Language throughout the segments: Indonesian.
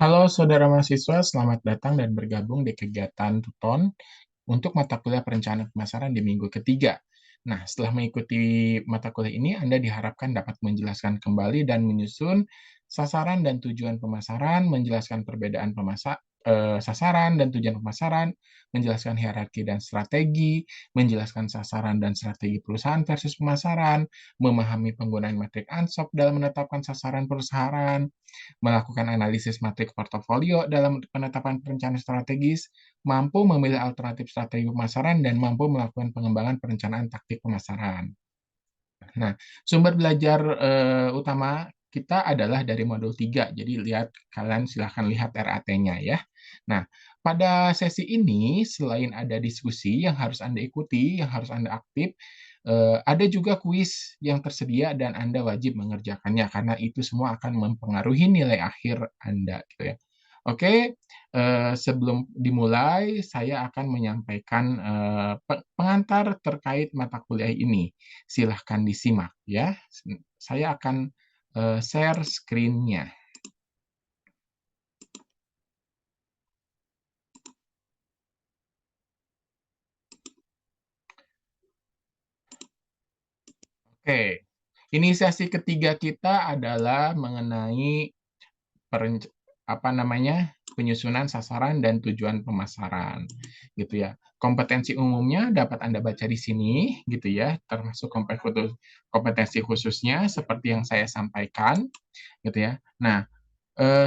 Halo saudara mahasiswa, selamat datang dan bergabung di kegiatan Tuton untuk mata kuliah perencanaan pemasaran di minggu ketiga. Nah, setelah mengikuti mata kuliah ini, Anda diharapkan dapat menjelaskan kembali dan menyusun sasaran dan tujuan pemasaran, menjelaskan perbedaan sasaran dan tujuan pemasaran, menjelaskan hierarki dan strategi, menjelaskan sasaran dan strategi perusahaan versus pemasaran, memahami penggunaan metrik ANSOP dalam menetapkan sasaran perusahaan, melakukan analisis matrik portofolio dalam penetapan perencanaan strategis, mampu memilih alternatif strategi pemasaran, dan mampu melakukan pengembangan perencanaan taktik pemasaran. Nah, sumber belajar utama kita adalah dari modul 3. Jadi kalian silahkan lihat RAT-nya ya. Nah, pada sesi ini selain ada diskusi yang harus Anda ikuti, yang harus Anda aktif, ada juga kuis yang tersedia dan Anda wajib mengerjakannya karena itu semua akan mempengaruhi nilai akhir Anda gitu ya. Oke, sebelum dimulai saya akan menyampaikan pengantar terkait mata kuliah ini. Silahkan disimak ya. Saya akan share screen-nya. Oke, inisiasi ketiga kita adalah mengenai penyusunan sasaran dan tujuan pemasaran, gitu ya. Kompetensi umumnya dapat Anda baca di sini, gitu ya, termasuk kompetensi khususnya seperti yang saya sampaikan, gitu ya. Nah,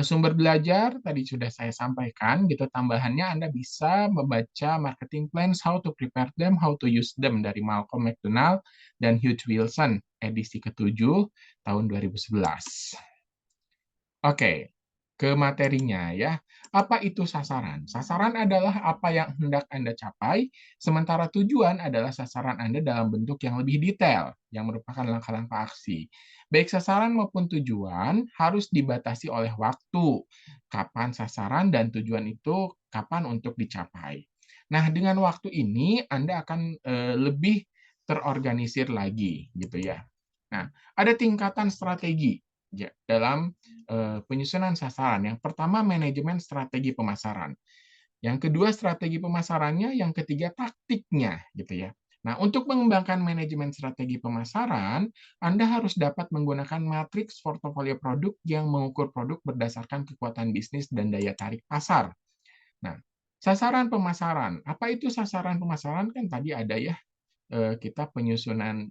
sumber belajar tadi sudah saya sampaikan, gitu. Tambahannya Anda bisa membaca marketing plans, how to prepare them, how to use them dari Malcolm McDonald dan Hugh Wilson, edisi ke-7 tahun 2011. Oke, ke materinya ya. Apa itu sasaran? Sasaran adalah apa yang hendak Anda capai, sementara tujuan adalah sasaran Anda dalam bentuk yang lebih detail, yang merupakan langkah-langkah aksi. Baik sasaran maupun tujuan harus dibatasi oleh waktu. Kapan sasaran dan tujuan itu kapan untuk dicapai. Nah, dengan waktu ini Anda akan lebih terorganisir lagi gitu ya. Nah, ada tingkatan strategi ya, dalam penyusunan sasaran. Yang pertama, manajemen strategi pemasaran. Yang kedua, strategi pemasarannya. Yang ketiga, taktiknya, gitu ya. Nah, untuk mengembangkan manajemen strategi pemasaran, Anda harus dapat menggunakan matriks portofolio produk yang mengukur produk berdasarkan kekuatan bisnis dan daya tarik pasar. Nah, sasaran pemasaran. Apa itu sasaran pemasaran? Kan tadi ada ya, kita penyusunan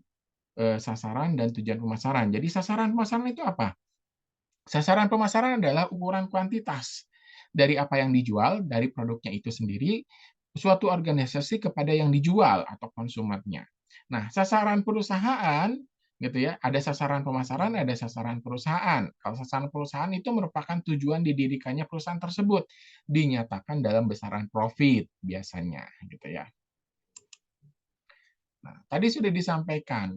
sasaran dan tujuan pemasaran. Jadi sasaran pemasaran itu apa? Sasaran pemasaran adalah ukuran kuantitas dari apa yang dijual, dari produknya itu sendiri, suatu organisasi kepada yang dijual atau konsumennya. Nah, sasaran perusahaan gitu ya, ada sasaran pemasaran, ada sasaran perusahaan. Kalau sasaran perusahaan itu merupakan tujuan didirikannya perusahaan tersebut, dinyatakan dalam besaran profit biasanya gitu ya. Nah, tadi sudah disampaikan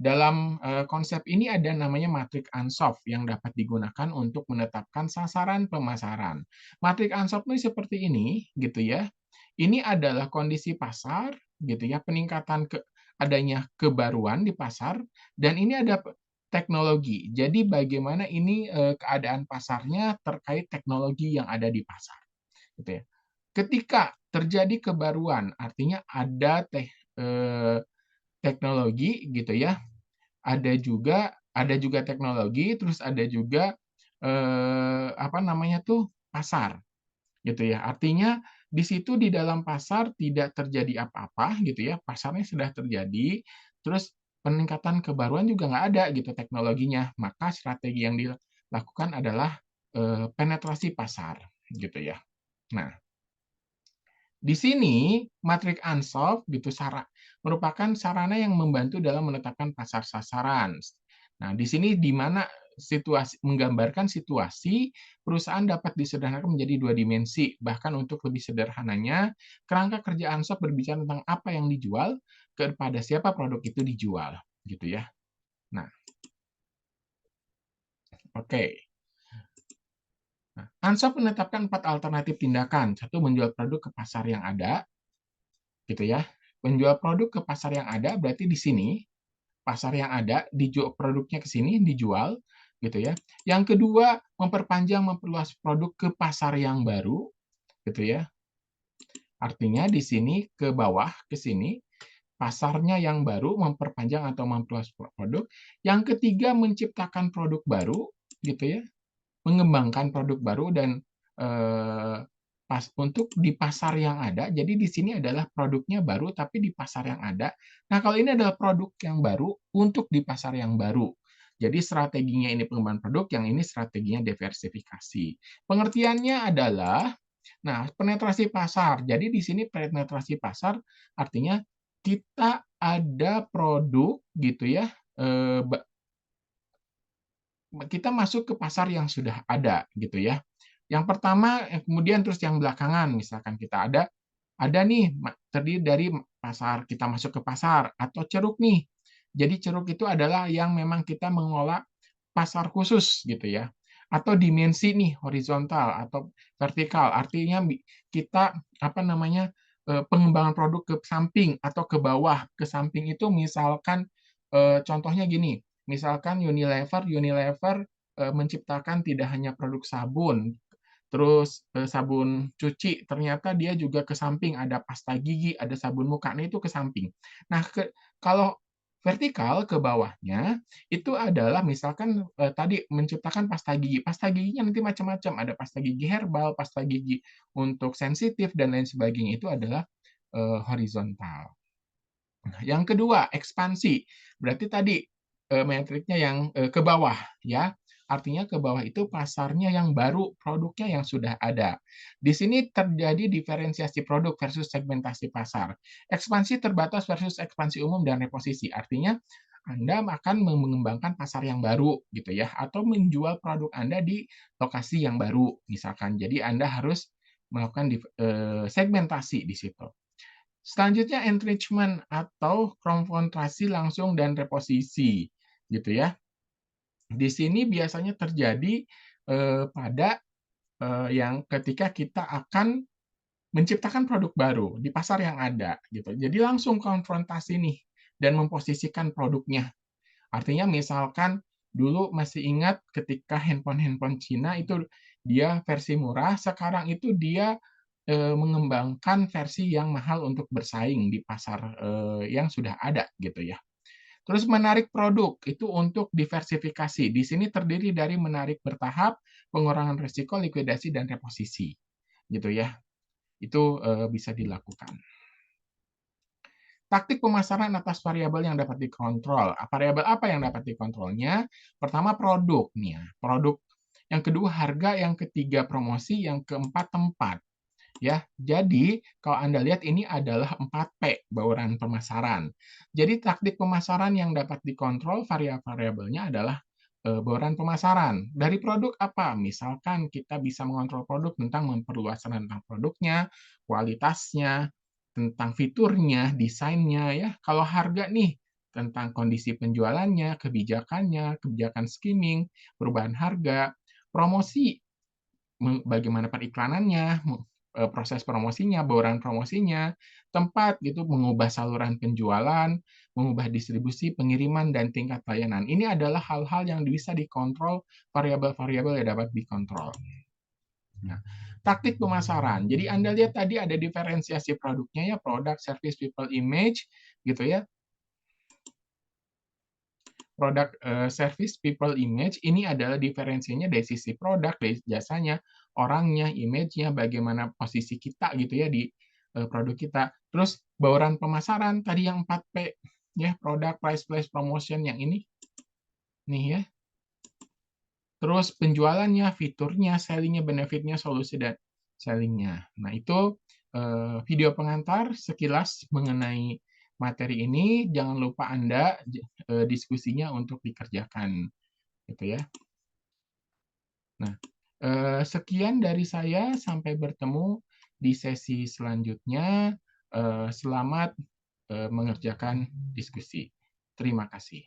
dalam konsep ini ada namanya matrik ANSOP yang dapat digunakan untuk menetapkan sasaran pemasaran. Matrik ANSOP ini seperti ini, gitu ya. Ini adalah kondisi pasar, gitu ya, peningkatan adanya kebaruan di pasar, dan ini ada teknologi. Jadi bagaimana ini keadaan pasarnya terkait teknologi yang ada di pasar, gitu ya. Ketika terjadi kebaruan, artinya ada teknologi, gitu ya, ada juga teknologi, terus ada juga pasar, gitu ya. Artinya di situ di dalam pasar tidak terjadi apa-apa, gitu ya. Pasarnya sudah terjadi, terus peningkatan kebaruan juga nggak ada gitu teknologinya. Maka strategi yang dilakukan adalah penetrasi pasar, gitu ya. Nah, di sini matrik ANSOP gitu merupakan sarana yang membantu dalam menetapkan pasar sasaran. Nah, di sini di mana menggambarkan situasi perusahaan dapat disederhanakan menjadi dua dimensi. Bahkan untuk lebih sederhananya, kerangka kerja ANSOP berbicara tentang apa yang dijual kepada siapa produk itu dijual, gitu ya. Nah, oke. Nah, ANSOP menetapkan 4 alternatif tindakan. Satu, menjual produk ke pasar yang ada, gitu ya. Menjual produk ke pasar yang ada berarti di sini pasar yang ada dijual produknya ke sini dijual. gitu ya. Yang kedua, memperpanjang, memperluas produk ke pasar yang baru, gitu ya. Artinya di sini ke bawah, ke sini, pasarnya yang baru, memperpanjang atau memperluas produk. Yang ketiga, menciptakan produk baru, gitu ya. Mengembangkan produk baru dan eh, pas untuk di pasar yang ada. Jadi di sini adalah produknya baru tapi di pasar yang ada. Nah, kalau ini adalah produk yang baru untuk di pasar yang baru. Jadi strateginya ini pengembangan produk, yang ini strateginya diversifikasi. Pengertiannya adalah, nah, penetrasi pasar. Jadi di sini penetrasi pasar artinya kita ada produk gitu ya, eh, kita masuk ke pasar yang sudah ada gitu ya. Yang pertama, kemudian terus yang belakangan, misalkan kita ada nih terdiri dari pasar, kita masuk ke pasar atau ceruk nih. Jadi ceruk itu adalah yang memang kita mengelola pasar khusus gitu ya. Atau dimensi nih horizontal atau vertikal. Artinya kita apa namanya pengembangan produk ke samping atau ke bawah. Ke samping itu misalkan contohnya gini, misalkan Unilever menciptakan tidak hanya produk sabun, terus sabun cuci, ternyata dia juga ke samping ada pasta gigi, ada sabun muka, nah itu ke samping. Nah, kalau vertikal ke bawahnya itu adalah misalkan tadi menciptakan pasta gigi. Pasta giginya nanti macam-macam, ada pasta gigi herbal, pasta gigi untuk sensitif dan lain sebagainya, itu adalah horizontal. Nah, yang kedua, ekspansi. Berarti tadi metriknya yang ke bawah ya. Artinya ke bawah itu pasarnya yang baru, produknya yang sudah ada. Di sini terjadi diferensiasi produk versus segmentasi pasar. Ekspansi terbatas versus ekspansi umum dan reposisi. Artinya Anda akan mengembangkan pasar yang baru gitu ya, atau menjual produk Anda di lokasi yang baru misalkan. Jadi Anda harus melakukan segmentasi di situ. Selanjutnya enrichment atau konfrontasi langsung dan reposisi, gitu ya. Di sini biasanya terjadi pada yang ketika kita akan menciptakan produk baru di pasar yang ada, gitu. Jadi langsung konfrontasi nih dan memposisikan produknya. Artinya misalkan dulu masih ingat ketika handphone-handphone Cina itu dia versi murah, sekarang itu dia mengembangkan versi yang mahal untuk bersaing di pasar yang sudah ada gitu ya. Terus menarik produk itu untuk diversifikasi. Di sini terdiri dari menarik bertahap, pengurangan risiko, likuidasi dan reposisi. Gitu ya. Itu bisa dilakukan. Taktik pemasaran atas variabel yang dapat dikontrol. Variabel apa yang dapat dikontrolnya? Pertama produk nih ya, produk. Yang kedua harga, yang ketiga promosi, yang keempat tempat. Ya, jadi kalau Anda lihat ini adalah 4P, bauran pemasaran. Jadi taktik pemasaran yang dapat dikontrol variabel-variabelnya adalah bauran pemasaran. Dari produk apa? Misalkan kita bisa mengontrol produk tentang memperluas tentang produknya, kualitasnya, tentang fiturnya, desainnya ya. Kalau harga nih tentang kondisi penjualannya, kebijakannya, kebijakan skimming, perubahan harga, promosi bagaimana periklanannya, proses promosinya, bauran promosinya, tempat gitu, mengubah saluran penjualan, mengubah distribusi, pengiriman, dan tingkat layanan. Ini adalah hal-hal yang bisa dikontrol, variabel-variabel yang dapat dikontrol. Nah, taktik pemasaran. Jadi Anda lihat tadi ada diferensiasi produknya ya, produk, service, people, image, gitu ya. Produk, service, people, image, ini adalah diferensinya dari sisi produk, dari jasanya, orangnya, image-nya, bagaimana posisi kita gitu ya di produk kita. Terus bauran pemasaran tadi yang 4P ya, produk, price, place, promotion yang ini nih ya. Terus penjualannya, fiturnya, selling-nya, benefit-nya, solusi dan selling-nya. Nah, itu video pengantar sekilas mengenai materi ini. Jangan lupa Anda diskusinya untuk dikerjakan gitu ya. Nah, sekian dari saya, sampai bertemu di sesi selanjutnya. Selamat mengerjakan diskusi. Terima kasih.